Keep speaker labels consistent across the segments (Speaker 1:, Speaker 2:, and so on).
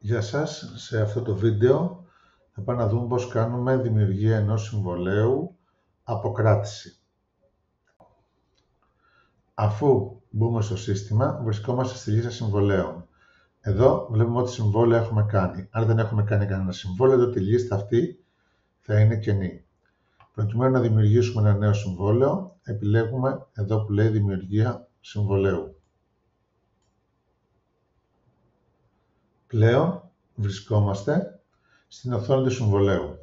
Speaker 1: Γεια σας, σε αυτό το βίντεο θα πάμε να δούμε πώς κάνουμε δημιουργία ενός συμβολέου από κράτηση. Αφού μπούμε στο σύστημα, βρισκόμαστε στη λίστα συμβολέων. Εδώ βλέπουμε ό,τι συμβόλαια έχουμε κάνει. Αν δεν έχουμε κάνει κανένα συμβόλαιο, τότε η λίστα αυτή θα είναι κενή. Προκειμένου να δημιουργήσουμε ένα νέο συμβόλαιο, επιλέγουμε εδώ που λέει Δημιουργία συμβολέου. Πλέον βρισκόμαστε στην οθόνη του συμβολέου.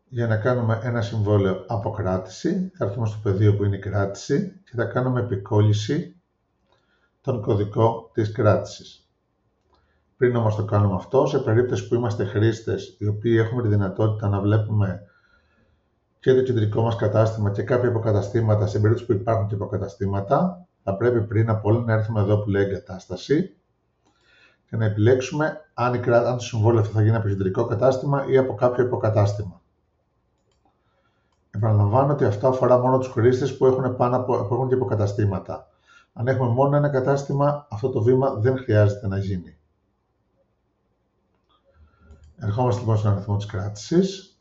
Speaker 1: Για να κάνουμε ένα συμβόλαιο από κράτηση, θα έρθουμε στο πεδίο που είναι η κράτηση και θα κάνουμε επικόλληση τον κωδικό της κράτησης. Πριν όμως το κάνουμε αυτό, σε περίπτωση που είμαστε χρήστες οι οποίοι έχουμε τη δυνατότητα να βλέπουμε και το κεντρικό μας κατάστημα και κάποια υποκαταστήματα, σε περίπτωση που υπάρχουν και υποκαταστήματα, θα πρέπει πριν από όλα να έρθουμε εδώ που λέει εγκατάσταση και να επιλέξουμε αν το συμβόλαιο αυτό θα γίνει από κεντρικό κατάστημα ή από κάποιο υποκατάστημα. Επαναλαμβάνω ότι αυτό αφορά μόνο τους χρήστες που έχουν και υποκαταστήματα. Αν έχουμε μόνο ένα κατάστημα, αυτό το βήμα δεν χρειάζεται να γίνει. Ερχόμαστε λοιπόν στον αριθμό της κράτησης.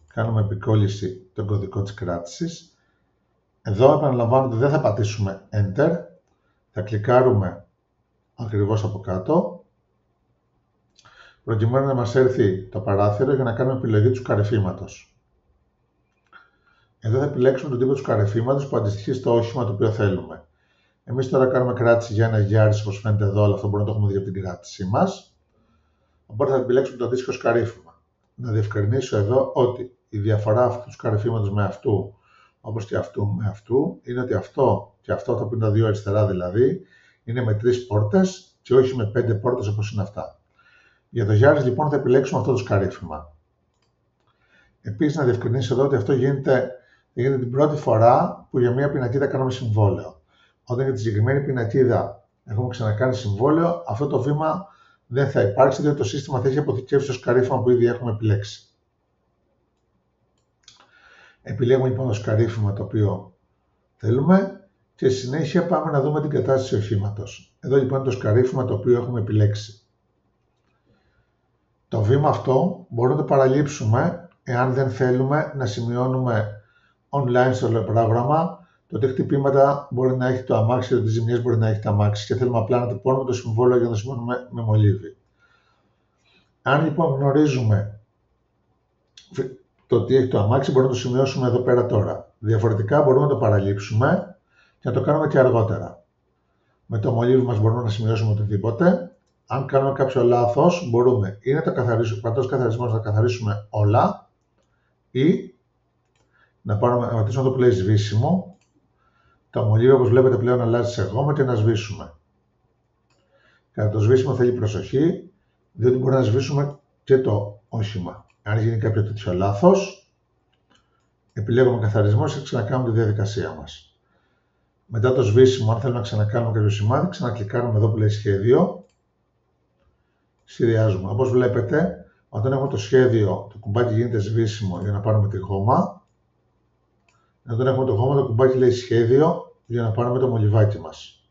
Speaker 1: Κάνουμε επικόλληση τον κωδικό της κράτησης. Εδώ επαναλαμβάνω ότι δεν θα πατήσουμε Enter. Θα κλικάρουμε ακριβώς από κάτω, προκειμένου να μας έρθει το παράθυρο για να κάνουμε επιλογή του σκαρεφήματος. Εδώ θα επιλέξουμε τον τύπο του σκαρεφήματος που αντιστοιχεί στο όχημα το οποίο θέλουμε. Εμείς τώρα κάνουμε κράτηση για ένα Yaris, όπως φαίνεται εδώ, αλλά αυτό μπορούμε να το έχουμε δει από την κράτησή μας. Οπότε θα επιλέξουμε το αντίστοιχο σκαρέφημα. Να διευκρινίσω εδώ ότι η διαφορά αυτού του σκαρεφήματος με αυτού, όπως και αυτού με αυτού, είναι ότι αυτό και αυτό, τα που είναι τα δύο αριστερά δηλαδή, είναι με 3 πόρτες και όχι με 5 πόρτες όπως είναι αυτά. Για το Yaris λοιπόν θα επιλέξουμε αυτό το σκαρέφημα. Επίσης να διευκρινίσω εδώ ότι αυτό γίνεται την πρώτη φορά που για μια πινακίδα κάνουμε συμβόλαιο. Όταν για τη συγκεκριμένη πινακίδα έχουμε ξανακάνει συμβόλαιο, αυτό το βήμα δεν θα υπάρξει, διότι το σύστημα θα έχει αποθηκεύσει το σκαρέφημα που ήδη έχουμε επιλέξει. Επιλέγουμε λοιπόν το σκαρέφημα το οποίο θέλουμε και στη συνέχεια πάμε να δούμε την κατάσταση οχήματος. Εδώ λοιπόν είναι το σκαρέφημα το οποίο έχουμε επιλέξει. Το βήμα αυτό μπορούμε να το παραλείψουμε εάν δεν θέλουμε να σημειώνουμε online στο πρόγραμμα το τι χτυπήματα μπορεί να έχει το αμάξι, το τι ζημιές μπορεί να έχει το αμάξι και θέλουμε απλά να τυπώνουμε το συμβόλαιο για να το σημειώνουμε με μολύβι. Αν λοιπόν γνωρίζουμε το τι έχει το αμάξι, μπορούμε να το σημειώσουμε εδώ πέρα τώρα. Διαφορετικά μπορούμε να το παραλείψουμε και να το κάνουμε και αργότερα. Με το μολύβι μας μπορούμε να σημειώσουμε οτιδήποτε. Αν κάνουμε κάποιο λάθος, μπορούμε ή να τα καθαρίσουμε, πατώντας καθαρισμός να τα καθαρίσουμε όλα ή να πατήσουμε το που λέει σβήσιμο. Το μολύβι, όπως βλέπετε, πλέον αλλάζει σε γόμα και να σβήσουμε. Κατά το σβήσιμο θέλει προσοχή, διότι μπορεί να σβήσουμε και το όχημα. Αν γίνει κάποιο τέτοιο λάθος, επιλέγουμε καθαρισμό και ξανακάνουμε τη διαδικασία μας. Μετά το σβήσιμο, αν θέλουμε να ξανακάνουμε κάποιο σημάδι, ξανακλικάρουμε εδώ που λέει σχέδιο. Σχεδιάζουμε. Όπως βλέπετε, όταν έχουμε το σχέδιο, το κουμπάκι γίνεται σβήσιμο για να πάρουμε τη γόμα. Όταν έχουμε το γόμα, το κουμπάκι λέει σχέδιο για να πάρουμε το μολυβάκι μας.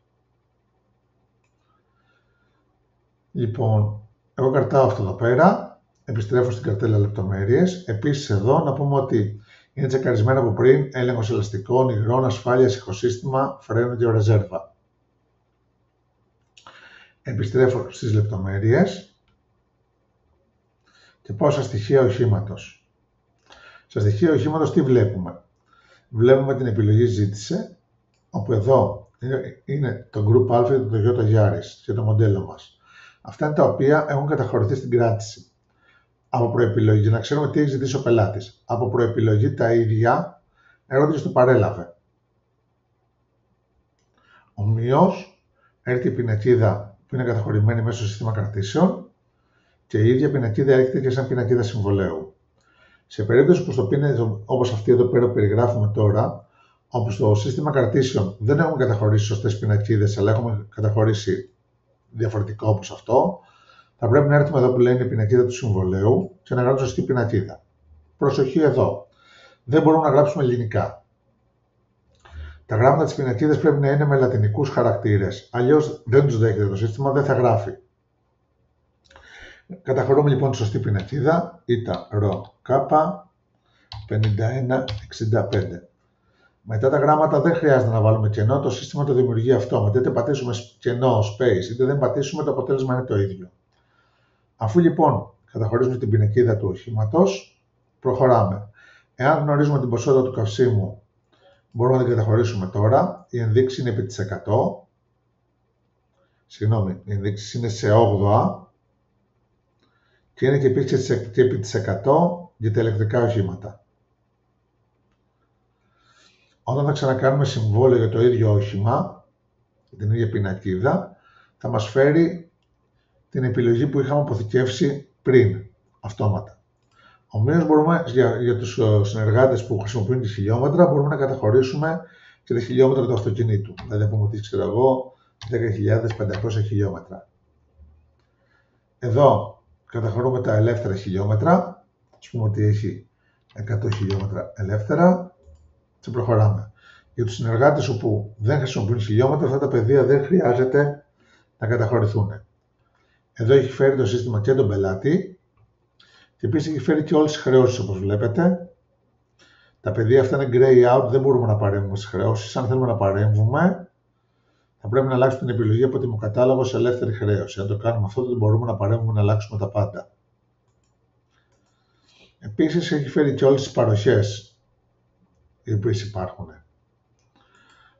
Speaker 1: Λοιπόν, εγώ κρατάω αυτό εδώ πέρα, επιστρέφω στην καρτέλα λεπτομέρειες. Επίσης εδώ να πούμε ότι είναι τσεκαρισμένα από πριν, έλεγχος ελαστικών, υγρών, ασφάλειας, ηχοσύστημα, φρένο και ρεζέρβα. Επιστρέφω στις λεπτομέρειες και πάω στα στοιχεία οχήματος. Στα στοιχεία οχήματος τι βλέπουμε? Βλέπουμε την επιλογή ζήτησε, όπου εδώ είναι το Group Α και το Toyota Yaris και το μοντέλο μας. Αυτά είναι τα οποία έχουν καταχωρηθεί στην κράτηση. Από προεπιλογή, για να ξέρουμε τι έχει ζητήσει ο πελάτης. Από προεπιλογή τα ίδια ερώτηση του παρέλαβε. Ομοίως, έρχεται η πινακίδα που είναι καταχωρημένη μέσα στο σύστημα κρατήσεων και η ίδια πινακίδα έρχεται και σαν πινακίδα συμβολέου. Σε περίπτωση που στο πίνακα, όπως αυτή εδώ πέρα που περιγράφουμε τώρα, όπου στο σύστημα κρατήσεων δεν έχουμε καταχωρήσει σωστές πινακίδες, αλλά έχουμε καταχωρήσει διαφορετικό όπως αυτό, θα πρέπει να έρθουμε εδώ που λέει είναι η πινακίδα του συμβολέου και να γράψουμε σωστή πινακίδα. Προσοχή εδώ. Δεν μπορούμε να γράψουμε ελληνικά. Τα γράμματα της πινακίδας πρέπει να είναι με λατινικούς χαρακτήρες, αλλιώς δεν τους δέχεται το σύστημα, δεν θα γράφει. Καταχωρούμε λοιπόν τη σωστή πινακίδα, ήτα ρο κάπα 5165. Μετά τα γράμματα δεν χρειάζεται να βάλουμε κενό, το σύστημα το δημιουργεί αυτόματα. Είτε πατήσουμε κενό, space, είτε δεν πατήσουμε, το αποτέλεσμα είναι το ίδιο. Αφού λοιπόν καταχωρήσουμε την πινακίδα του οχήματος, προχωράμε. Εάν γνωρίζουμε την ποσότητα του καυσίμου, μπορούμε να την καταχωρήσουμε τώρα. Η ενδείξη είναι επί της 100. Συγγνώμη, η ενδείξη είναι σε 8 και είναι και επί της 100 για τα ηλεκτρικά οχήματα. Όταν θα ξανακάνουμε συμβόλαιο για το ίδιο όχημα, την ίδια πινακίδα, θα μας φέρει την επιλογή που είχαμε αποθηκεύσει πριν, αυτόματα. Ομοίως μπορούμε, για τους συνεργάτες που χρησιμοποιούν τη χιλιόμετρα, μπορούμε να καταχωρήσουμε και τα χιλιόμετρα του αυτοκινήτου. Δηλαδή, πούμε ότι ξέρω εγώ 10.500 χιλιόμετρα. Εδώ καταχωρούμε τα ελεύθερα χιλιόμετρα. Ας πούμε ότι έχει 100 χιλιόμετρα ελεύθερα και προχωράμε. Για τους συνεργάτες όπου δεν χρησιμοποιούν χιλιόμετρα, αυτά τα πεδία δεν χρειάζεται να καταχωρηθούν. Εδώ έχει φέρει το σύστημα και τον πελάτη και επίσης έχει φέρει και όλες τις χρεώσεις, όπως βλέπετε. Τα πεδία αυτά είναι grey out, δεν μπορούμε να παρέμβουμε στις χρεώσεις. Αν θέλουμε να παρέμβουμε, θα πρέπει να αλλάξουμε την επιλογή από τιμοκατάλογο σε ελεύθερη χρέωση. Αν το κάνουμε αυτό, δεν μπορούμε να παρέμβουμε να αλλάξουμε τα πάντα. Επίσης έχει φέρει και όλες τις παροχές οι οποίες υπάρχουν.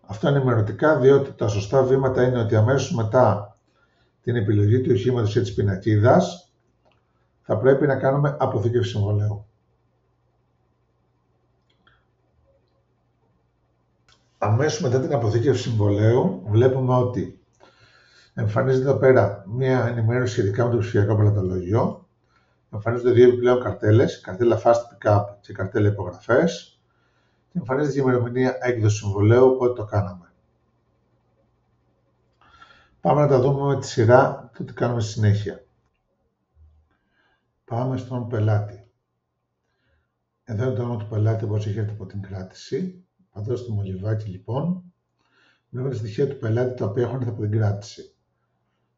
Speaker 1: Αυτό είναι ενημερωτικά, διότι τα σωστά βήματα είναι ότι αμέσως μετά την επιλογή του οχήματος ή της πινακίδας θα πρέπει να κάνουμε αποθήκευση συμβολαίου. Αμέσως μετά την αποθήκευση συμβολαίου βλέπουμε ότι εμφανίζεται εδώ πέρα μία ενημέρωση σχετικά με το ψηφιακό πελατολογιό. Εμφανίζονται δύο επιπλέον καρτέλες, καρτέλα Fast Pickup και καρτέλα υπογραφές. Και εμφανίζεται και η ημερομηνία έκδοση συμβολαίου, οπότε το κάναμε. Πάμε να τα δούμε με τη σειρά το τι κάνουμε στη συνέχεια. Πάμε στον πελάτη. Εδώ είναι το όνομα του πελάτη όπως έχει έρθει από την κράτηση. Πατώ στο μολυβάκι λοιπόν. Βλέπουμε τα στοιχεία του πελάτη τα οποία έχουν έρθει από την κράτηση.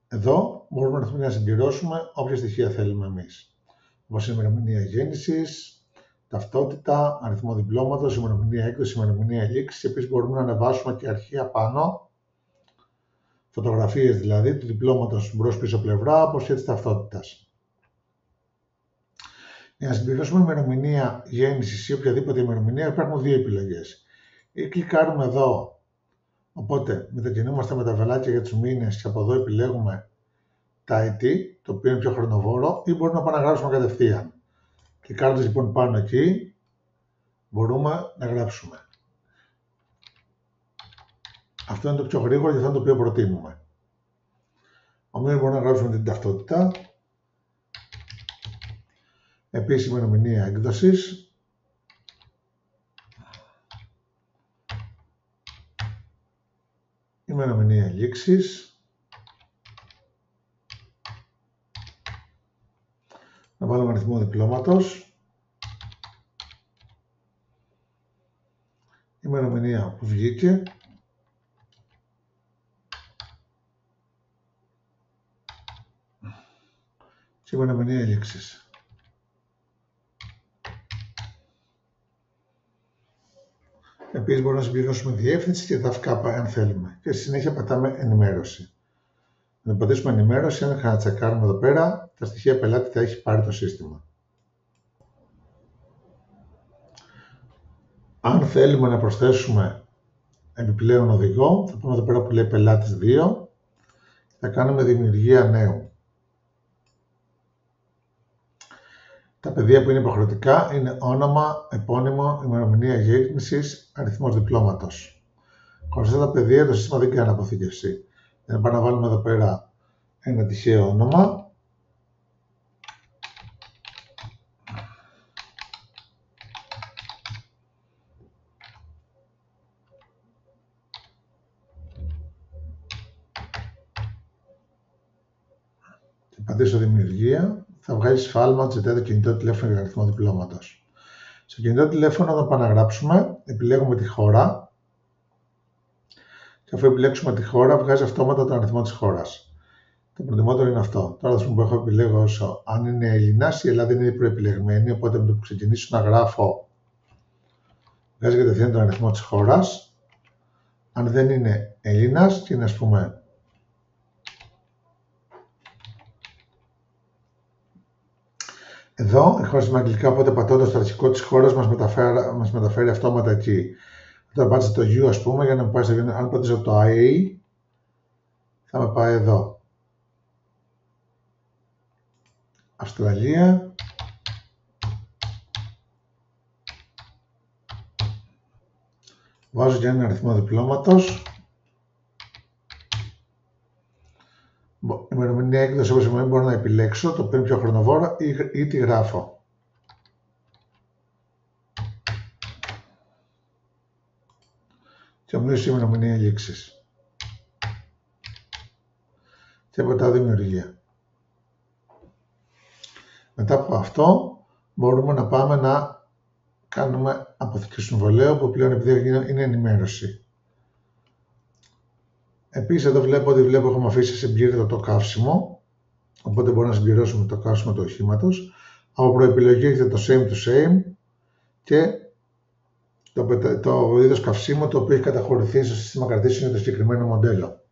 Speaker 1: Εδώ μπορούμε να συμπληρώσουμε όποια στοιχεία θέλουμε εμείς. Όπως η ημερομηνία γέννησης, ταυτότητα, αριθμό διπλώματος, ημερομηνία έκδοση, ημερομηνία λήξης. Επίσης μπορούμε να ανεβάσουμε και αρχεία πάνω, φωτογραφίες δηλαδή του διπλώματος μπρος-πίσω πλευρά, όπως και της ταυτότητας. Για να συμπληρώσουμε ημερομηνία γέννησης ή οποιαδήποτε ημερομηνία υπάρχουν δύο επιλογές. Ή κλικάρουμε εδώ, οπότε μετακινούμαστε με τα βελάκια για τους μήνες και από εδώ επιλέγουμε τα έτη, το οποίο είναι πιο χρονοβόρο, ή μπορούμε να παραγράψουμε κατευθείαν. Κλικάροντας λοιπόν πάνω εκεί, μπορούμε να γράψουμε. Αυτό είναι το πιο γρήγορο και αυτό είναι το οποίο προτείνουμε. Ομοίως μπορούμε να γράψουμε την ταυτότητα. Επίσης ημερομηνία έκδοσης. Ημερομηνία λήξης. Να βάλουμε αριθμό διπλώματος. Ημερομηνία που βγήκε. Και ημερομηνία λήξης. Επίσης μπορούμε να συμπληρώσουμε διεύθυνση και ΤΑΦΚΑΠΑ αν θέλουμε. Και στη συνέχεια πατάμε ενημέρωση. Να πατήσουμε ενημέρωση, αν να τσεκάρουμε εδώ πέρα, τα στοιχεία πελάτη τα έχει πάρει το σύστημα. Αν θέλουμε να προσθέσουμε επιπλέον οδηγό, θα πάμε εδώ πέρα που λέει πελάτης 2, θα κάνουμε δημιουργία νέου. Τα πεδία που είναι υποχρεωτικά είναι όνομα, επώνυμο, ημερομηνία γέννησης, αριθμός διπλώματος. Χωρίς αυτά τα πεδία το σύστημα δεν κάνει αποθήκευση. Να πάμε να βάλουμε εδώ πέρα ένα τυχαίο όνομα. Και πατήσω δημιουργία. Θα βγάλει σφάλμα ότι ζητάει το κινητό τηλέφωνο για αριθμό διπλώματος. Στο κινητό τηλέφωνο, όταν πάμε να γράψουμε, επιλέγουμε τη χώρα. Και αφού επιλέξουμε τη χώρα, βγάζει αυτόματα τον αριθμό της χώρας. Το προτιμότερο είναι αυτό. Τώρα, ας πούμε, έχω επιλέγω όσο αν είναι Έλληνας, η Ελλάδα είναι ήδη προεπιλεγμένη, οπότε με το που ξεκινήσω να γράφω, βγάζει κατευθείαν τον αριθμό της χώρας. Αν δεν είναι Έλληνας, και είναι, ας πούμε, εδώ, η χώρα είναι αγγλικά, οπότε πατώντας το αρχικό της χώρας μας μεταφέρει αυτόματα εκεί. Τώρα πάτησα το U, ας πούμε, για να με πάει σε... Αν πατήσω το IA, θα με πάει εδώ. Αυστραλία. Βάζω και έναν αριθμό διπλώματος. Η ημερομηνία έκδοση, όπως σημαίνει, μπορώ να επιλέξω, το παίρνει πιο χρονοβόρα ή τη γράφω. Και ομοίως η ημερομηνία λήξης. Και μετά δημιουργία. Μετά από αυτό μπορούμε να πάμε να κάνουμε αποθήκη συμβολέου, που πλέον επειδή είναι ενημέρωση. Επίσης εδώ βλέπω ότι έχουμε αφήσει συμπλήρωτο το καύσιμο, οπότε μπορούμε να συμπληρώσουμε το καύσιμο του οχήματος. Από προεπιλογή έχετε το same to same και το είδος καυσίμου, το οποίο έχει καταχωρηθεί στο σύστημα κρατήσεων για το συγκεκριμένο μοντέλο.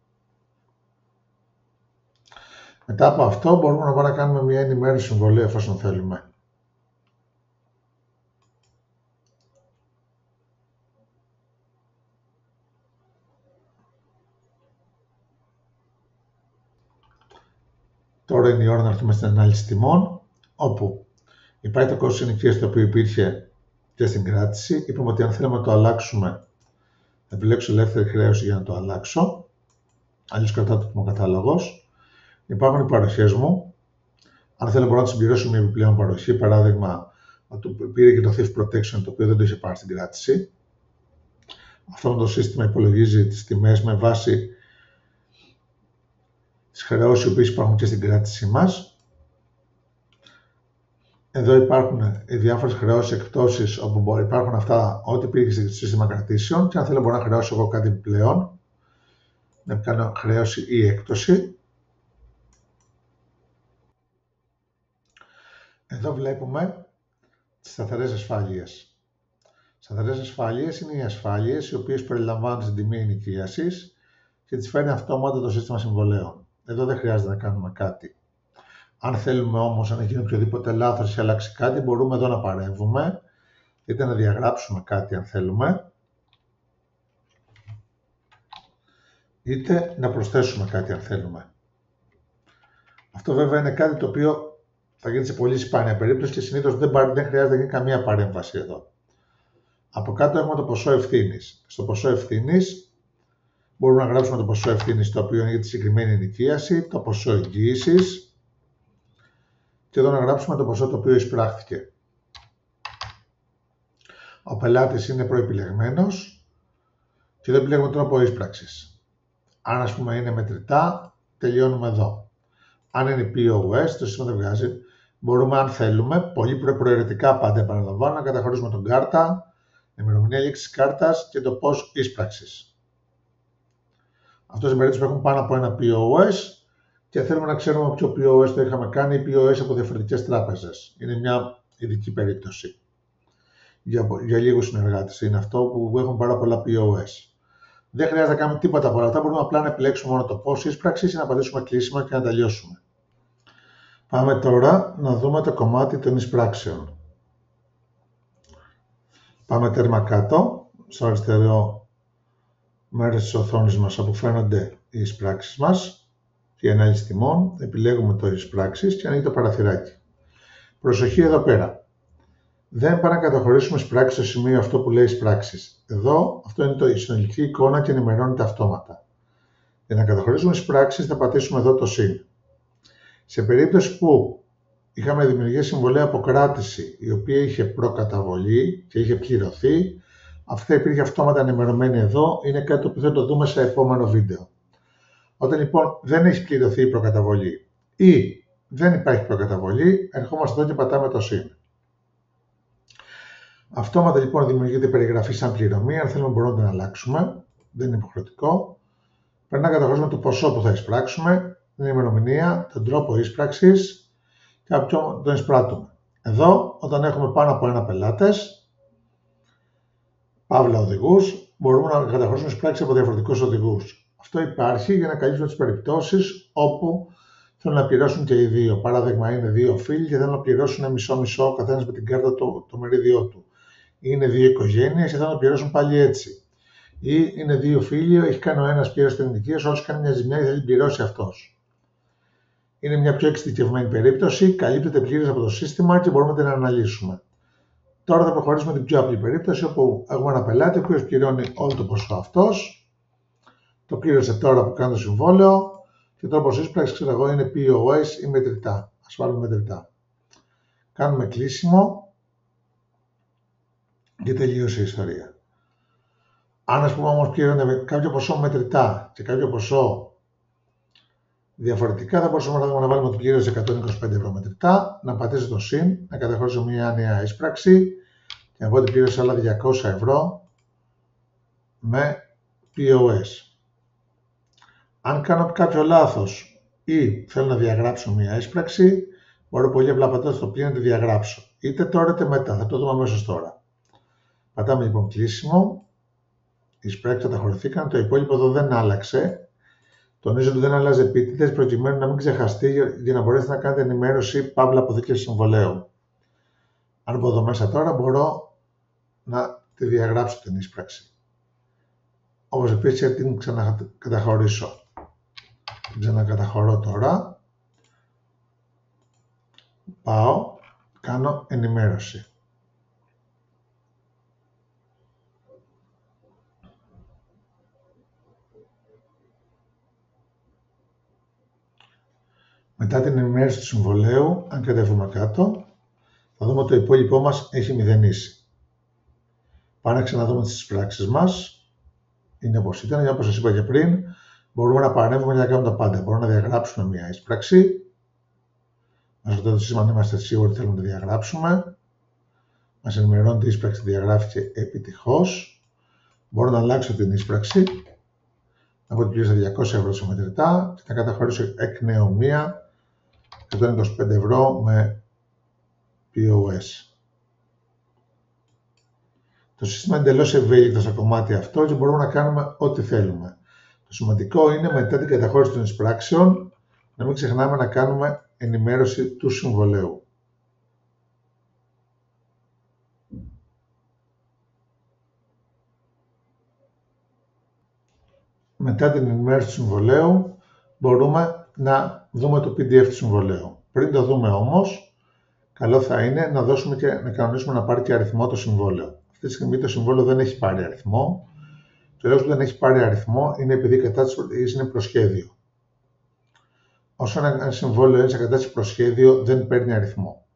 Speaker 1: Μετά από αυτό μπορούμε να πάμε να κάνουμε μια ενημέρωση συμβολέου εφόσον θέλουμε. Τώρα είναι η ώρα να έρθουμε στην ανάλυση τιμών, όπου υπάρχει το κόστος ενοικίας το οποίο υπήρχε και στην κράτηση. Είπαμε ότι αν θέλουμε να το αλλάξουμε, θα επιλέξω ελεύθερη χρέωση για να το αλλάξω. Αλλιώς κρατάω το τιμοκατάλογος. Υπάρχουν οι παροχές μου. Αν θέλω μπορώ να συμπληρώσω μια επιπλέον παροχή. Παράδειγμα, πήρε και το Thief Protection, το οποίο δεν το είχε πάρει στην κράτηση. Αυτό το σύστημα υπολογίζει τις τιμές με βάση τις χρεώσεις οι οποίες υπάρχουν και στην κράτησή μας. Εδώ υπάρχουν οι διάφορες χρεώσεις, εκπτώσεις, όπου υπάρχουν αυτά ό,τι υπήρχε στο σύστημα κρατήσεων, και αν θέλω μπορώ να χρεώσω εγώ κάτι πλέον, να κάνω χρέωση ή έκπτωση. Εδώ βλέπουμε τις σταθερές ασφάλειες. Σταθερές ασφάλειες είναι οι ασφάλειες οι οποίες περιλαμβάνουν την τιμή ενοικίασης και τις φέρνει αυτόματα το σύστημα συμβολέων. Εδώ δεν χρειάζεται να κάνουμε κάτι. Αν θέλουμε όμως, αν γίνει οποιοδήποτε λάθος ή αλλάξει κάτι, μπορούμε εδώ να παρέμβουμε, είτε να διαγράψουμε κάτι αν θέλουμε, είτε να προσθέσουμε κάτι αν θέλουμε. Αυτό βέβαια είναι κάτι το οποίο θα γίνει σε πολύ σπάνια περίπτωση και συνήθως δεν χρειάζεται να γίνει καμία παρέμβαση εδώ. Από κάτω έχουμε το ποσό ευθύνης. Στο ποσό ευθύνης μπορούμε να γράψουμε το ποσό ευθύνης, το οποίο είναι για τη συγκεκριμένη ενοικίαση, το ποσό εγγύησης, και εδώ να γράψουμε το ποσό το οποίο εισπράχθηκε. Ο πελάτης είναι προεπιλεγμένος και δεν επιλέγουμε τρόπο εισπράξης. Αν ας πούμε είναι μετρητά, τελειώνουμε εδώ. Αν είναι POS, το σύστημα δεν βγάζει. Μπορούμε, αν θέλουμε, πολύ προαιρετικά πάντα επαναλαμβάνω, να καταχωρήσουμε τον κάρτα, την ημερομηνία λήξης κάρτας και το πώς εισπράξης. Αυτό στην περίπτωση που έχουμε πάνω από ένα POS και θέλουμε να ξέρουμε ποιο POS το είχαμε κάνει ή POS από διαφορετικές τράπεζες. Είναι μια ειδική περίπτωση. Για λίγους συνεργάτες είναι αυτό που έχουν πάρα πολλά POS. Δεν χρειάζεται να κάνουμε τίποτα από όλα αυτά. Μπορούμε απλά να επιλέξουμε μόνο το πώς εισπράξης ή να πατήσουμε κλείσιμο και να τελειώσουμε. Πάμε τώρα να δούμε το κομμάτι των εισπράξεων. Πάμε τέρμα κάτω, στο αριστερό μέρος της οθόνης μας, όπου φαίνονται οι εισπράξεις μας και η ανάλυση τιμών. Επιλέγουμε το εισπράξεις και ανοίγει το παραθυράκι. Προσοχή εδώ πέρα. Δεν πάμε να καταχωρήσουμε εισπράξεις στο σημείο αυτό που λέει εισπράξεις. Εδώ αυτό είναι η συνολική εικόνα και ενημερώνεται αυτόματα. Για να καταχωρήσουμε εισπράξεις θα πατήσουμε εδώ το συν. Σε περίπτωση που είχαμε δημιουργήσει συμβολέα αποκράτηση η οποία είχε προκαταβολή και είχε πληρωθεί, αυτή υπήρχε αυτόματα ενημερωμένη εδώ, είναι κάτι που θα το δούμε σε επόμενο βίντεο. Όταν λοιπόν δεν έχει πληρωθεί η προκαταβολή ή δεν υπάρχει προκαταβολή, ερχόμαστε εδώ και πατάμε το συν. Αυτόματα λοιπόν δημιουργείται περιγραφή σαν πληρωμή, αν θέλουμε μπορούμε να την αλλάξουμε, δεν είναι υποχρεωτικό. Πρέπει να καταχωρήσουμε το ποσό που θα εισπράξουμε, την ημερομηνία, τον τρόπο ίσπραξης και από ποιον τον εισπράττουμε. Εδώ, όταν έχουμε πάνω από ένα πελάτες, παύλα οδηγούς, μπορούμε να καταχωρήσουμε εισπράξεις από διαφορετικούς οδηγούς. Αυτό υπάρχει για να καλύψουμε τις περιπτώσεις όπου θέλουν να πληρώσουν και οι δύο. Παράδειγμα, είναι δύο φίλοι και θέλουν να πληρώσουν μισό-μισό ο καθένας με την κάρτα το μερίδιό του. Είναι δύο οικογένειες και θέλουν να πληρώσουν πάλι έτσι. Ή είναι δύο φίλοι, έχει κάνει ο ένας πλήρωση την ενοικίαση, ο άλλος κάνει μια ζημιά και θέλει να την πληρώσει αυτός. Είναι μια πιο εξειδικευμένη περίπτωση, καλύπτεται πλήρως από το σύστημα και μπορούμε να την αναλύσουμε. Τώρα θα προχωρήσουμε την πιο απλή περίπτωση, όπου έχουμε ένα πελάτη ο οποίος πληρώνει όλο το ποσό αυτός. Το πλήρωσε τώρα που κάνει το συμβόλαιο και τρόπος ίσπραξης, ξέρω εγώ, είναι POS ή μετρητά. Ας βάλουμε μετρητά. Κάνουμε κλείσιμο και τελείωσε η ιστορία. Αν ας πούμε όμως πληρώνεται κάποιο ποσό μετρητά και κάποιο ποσό διαφορετικά, θα μπορούσαμε να βάλουμε ότι πλήρωσε 125 ευρώ μετρητά, να πατήσω το συν, να καταχωρήσω μια νέα ίσπραξη και να πω ότι πλήρωσε άλλα 200 ευρώ με POS. Αν κάνω κάποιο λάθος ή θέλω να διαγράψω μια ίσπραξη, μπορώ πολύ απλά πατάω στο πλήν να τη διαγράψω. Είτε τώρα είτε μετά, θα το δούμε αμέσως τώρα. Πατάμε λοιπόν κλείσιμο. Οι εισπράξεις καταχωρηθήκαν, το υπόλοιπο εδώ δεν άλλαξε. Τονίζω ότι δεν αλλάζει επίτηδες προκειμένου να μην ξεχαστεί για να μπορέσετε να κάνετε ενημέρωση παύλα αποθήκευση συμβολέου. Αν μπω εδώ μέσα τώρα, μπορώ να τη διαγράψω την εισπράξη. Όπως επίσης την ξανακαταχωρήσω. Την ξανακαταχωρώ τώρα. Πάω, κάνω ενημέρωση. Μετά την ενημέρωση του συμβολέου, αν κατέβουμε κάτω, θα δούμε ότι το υπόλοιπό μας έχει μηδενίσει. Πάμε να ξαναδούμε τις εισπράξεις μας. Είναι όπως ήταν, για όπως σας είπα και πριν, μπορούμε να παρέμβουμε για να κάνουμε τα πάντα. Μπορούμε να διαγράψουμε μια εισπράξη. Μας ρωτάει το σύστημα αν είμαστε σίγουροι ότι θέλουμε να τη διαγράψουμε. Μας ενημερώνει ότι η εισπράξη διαγράφηκε επιτυχώς. Μπορώ να αλλάξω την εισπράξη. Να πω ότι πλήρωσα 200 ευρώ σε μετρητά και να καταχωρήσω εκ νέου μία 125 ευρώ με POS. Το σύστημα είναι εντελώς ευέλικτο στο κομμάτι αυτό και μπορούμε να κάνουμε ό,τι θέλουμε. Το σημαντικό είναι μετά την καταχώρηση των εισπράξεων να μην ξεχνάμε να κάνουμε ενημέρωση του συμβολέου. Μετά την ενημέρωση του συμβολέου μπορούμε να δούμε το PDF του συμβολέου. Πριν το δούμε όμως, καλό θα είναι να δώσουμε και να κανονίσουμε να πάρει και αριθμό το συμβόλαιο. Αυτή τη στιγμή το συμβόλαιο δεν έχει πάρει αριθμό. Το λόγος που δεν έχει πάρει αριθμό είναι επειδή η κατάσταση είναι προσχέδιο. Όσο ένα συμβόλαιο είναι σε κατάσταση προσχέδιο, δεν παίρνει αριθμό.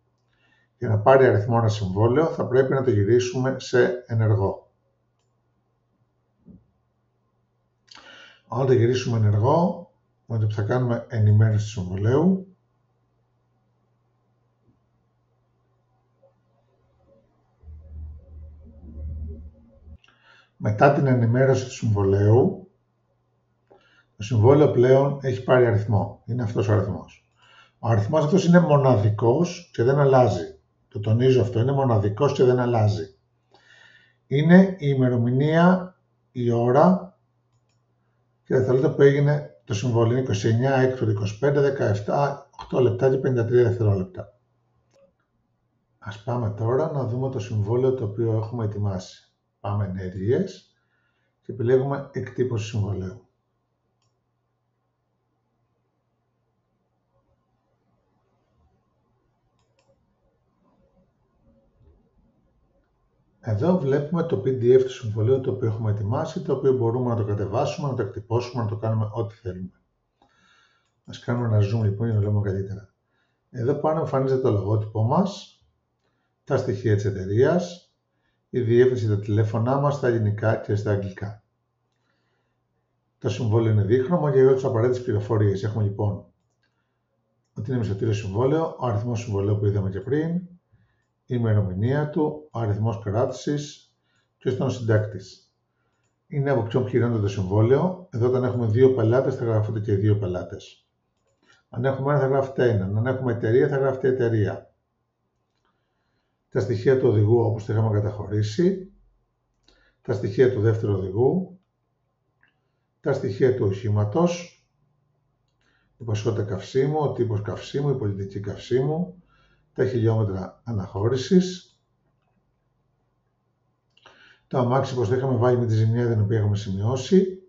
Speaker 1: Για να πάρει αριθμό ένα συμβόλαιο, θα πρέπει να το γυρίσουμε σε ενεργό. Αν το γυρίσουμε ενεργό, με το που θα κάνουμε ενημέρωση του συμβολαίου, μετά την ενημέρωση του συμβολαίου, το συμβόλαιο πλέον έχει πάρει αριθμό. Είναι αυτός ο αριθμός. Ο αριθμός αυτός είναι μοναδικός και δεν αλλάζει. Το τονίζω αυτό, είναι μοναδικός και δεν αλλάζει. Είναι η ημερομηνία, η ώρα και δευτερόλεπτα που έγινε το συμβόλαιο. 29 έκτου 25, 17, 8 λεπτά και 53 δευτερόλεπτα. Ας πάμε τώρα να δούμε το συμβόλαιο το οποίο έχουμε ετοιμάσει. Πάμε ενέργειες και επιλέγουμε εκτύπωση συμβολαίου. Εδώ βλέπουμε το PDF του συμβολαίου το οποίο έχουμε ετοιμάσει, το οποίο μπορούμε να το κατεβάσουμε, να το εκτυπώσουμε, να το κάνουμε ό,τι θέλουμε. Ας κάνουμε ένα zoom λοιπόν για να βλέπουμε καλύτερα. Εδώ πάνω εμφανίζεται το λογότυπο μας, τα στοιχεία της εταιρείας, η διεύθυνση, τα τηλέφωνά μας στα ελληνικά και στα αγγλικά. Το συμβόλαιο είναι δίχρωμο και εδώ τις απαραίτητες πληροφορίες. Έχουμε λοιπόν ότι είναι μισθωτήριο συμβόλαιο, ο αριθμός συμβολαίου που είδαμε και πριν, η ημερομηνία του, ο αριθμός κράτησης, ποιος ήταν ο συντάκτης. είναι από ποιον πληρώνεται το συμβόλαιο. Εδώ όταν έχουμε δύο πελάτες θα γράφονται και οι δύο πελάτες. Αν έχουμε ένα θα γράφεται έναν. Αν έχουμε εταιρεία θα γράφεται εταιρεία. Τα στοιχεία του οδηγού όπως τα είχαμε καταχωρήσει. Τα στοιχεία του δεύτερου οδηγού. Τα στοιχεία του οχήματος. Η ποσότητα καυσίμου, ο τύπος καυσίμου, η πολιτική καυσίμου. Τα χιλιόμετρα αναχώρησης. Το αμάξι πως το είχαμε βάλει με τη ζημιά την οποία έχουμε σημειώσει.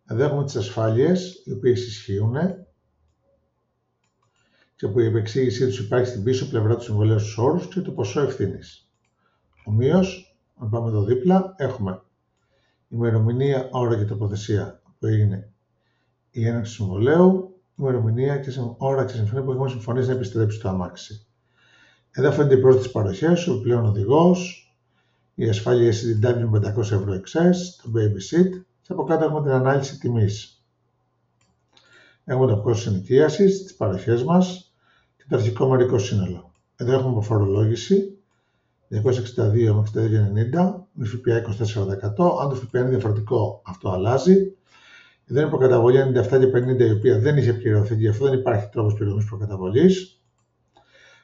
Speaker 1: Εδώ έχουμε τις ασφάλειες οι οποίες ισχύουν και που η επεξήγησή τους υπάρχει στην πίσω πλευρά του συμβολέου στους όρους και το ποσό ευθύνης. Ομοίως, αν πάμε εδώ δίπλα, έχουμε ημερομηνία, ώρα και τοποθεσία που έγινε η έναρξη του συμβολέου, ημερομηνία και ώρα και συμφωνία που έχουμε συμφωνήσει να επιστρέψει το αμάξι. Εδώ φαίνεται η πρόσθεση παροχές, ο επιπλέον οδηγός, η ασφάλεια CDW με 500 ευρώ excess, το babysit και από κάτω έχουμε την ανάλυση τιμής. Έχουμε το κόστος ενοικίασης, τις παροχές μας και το αρχικό μερικό σύνολο. Εδώ έχουμε φορολόγηση 262 με 62,90 με ΦΠΑ 24%. Αν το ΦΠΑ είναι διαφορετικό, αυτό αλλάζει. Εδώ είναι προκαταβολή 97 και 50 η οποία δεν είχε πληρωθεί και αυτό δεν υπάρχει τρόπος πληρωμής προκαταβολής.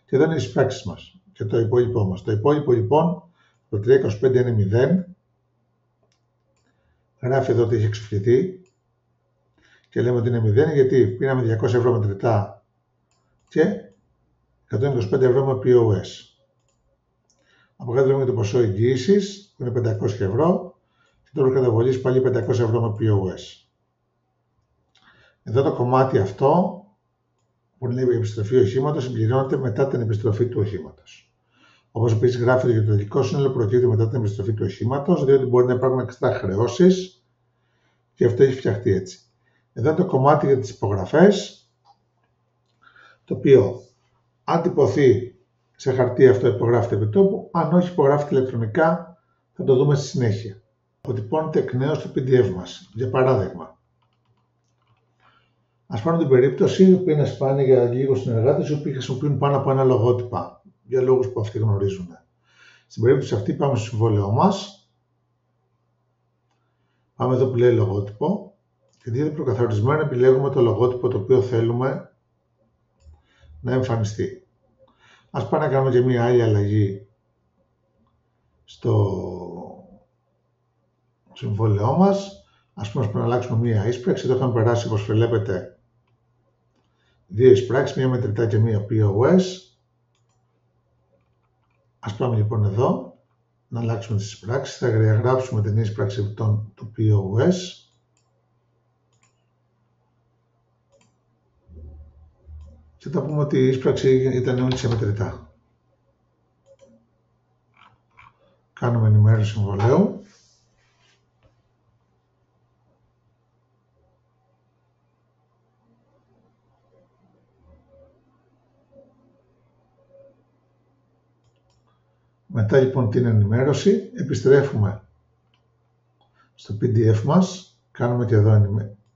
Speaker 1: Και εδώ είναι οι εισπράξεις μας και το υπόλοιπό μας. Το υπόλοιπο λοιπόν το 325 είναι 0. Γράφει εδώ ότι έχει εξοφληθεί και λέμε ότι είναι 0 γιατί πήραμε 200 ευρώ μετρητά και 125 ευρώ με POS. Από κάτω λέμε το ποσό εγγύησης που είναι 500 ευρώ και το προκαταβολής πάλι 500 ευρώ με POS. Εδώ το κομμάτι αυτό που είναι η επιστροφή οχήματος συμπληρώνεται μετά την επιστροφή του οχήματος. Όπως επίσης γράφεται και το τελικό σύνολο προκύπτει μετά την επιστροφή του οχήματος, διότι μπορεί να υπάρχουν εξτρά χρεώσεις και αυτό έχει φτιαχτεί έτσι. Εδώ είναι το κομμάτι για τις υπογραφές, το οποίο αν τυπωθεί σε χαρτί αυτό υπογράφεται επί τόπου, αν όχι υπογράφεται ηλεκτρονικά θα το δούμε στη συνέχεια. Αποτυπώνεται εκ νέου στο PDF μας. Για παράδειγμα, ας πάρουμε την περίπτωση που είναι σπάνια για λίγους συνεργάτες οι οποίοι χρησιμοποιούν πάνω από ένα λογότυπα για λόγους που αυτοί γνωρίζουν. Στην περίπτωση αυτή πάμε στο συμβόλαιό μας. Πάμε εδώ που λέει λογότυπο και δείτε προκαθορισμένο επιλέγουμε το λογότυπο το οποίο θέλουμε να εμφανιστεί. Ας πάμε να κάνουμε και μία άλλη αλλαγή στο συμβόλαιό μας. Ας πούμε να αλλάξουμε μία εισπράξη. Εδώ είχαμε περάσει όπως βλέπετε δύο εισπράξεις, μία μετρητά και μία POS. Ας πάμε λοιπόν εδώ να αλλάξουμε τις εισπράξεις. Θα γράψουμε την εισπράξη του POS. Και θα πούμε ότι η εισπράξη ήταν όλη σε μετρητά. Κάνουμε ενημέρωση συμβολέου. Μετά λοιπόν την ενημέρωση επιστρέφουμε στο PDF μας, κάνουμε και εδώ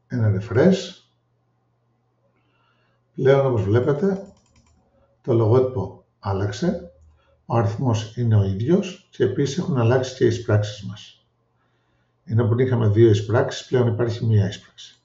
Speaker 1: ένα refresh. Πλέον όπως βλέπετε το λογότυπο άλλαξε, ο αριθμός είναι ο ίδιος και επίσης έχουν αλλάξει και οι εισπράξεις μας. Ενώ που είχαμε δύο εισπράξεις πλέον υπάρχει μία εισπράξη.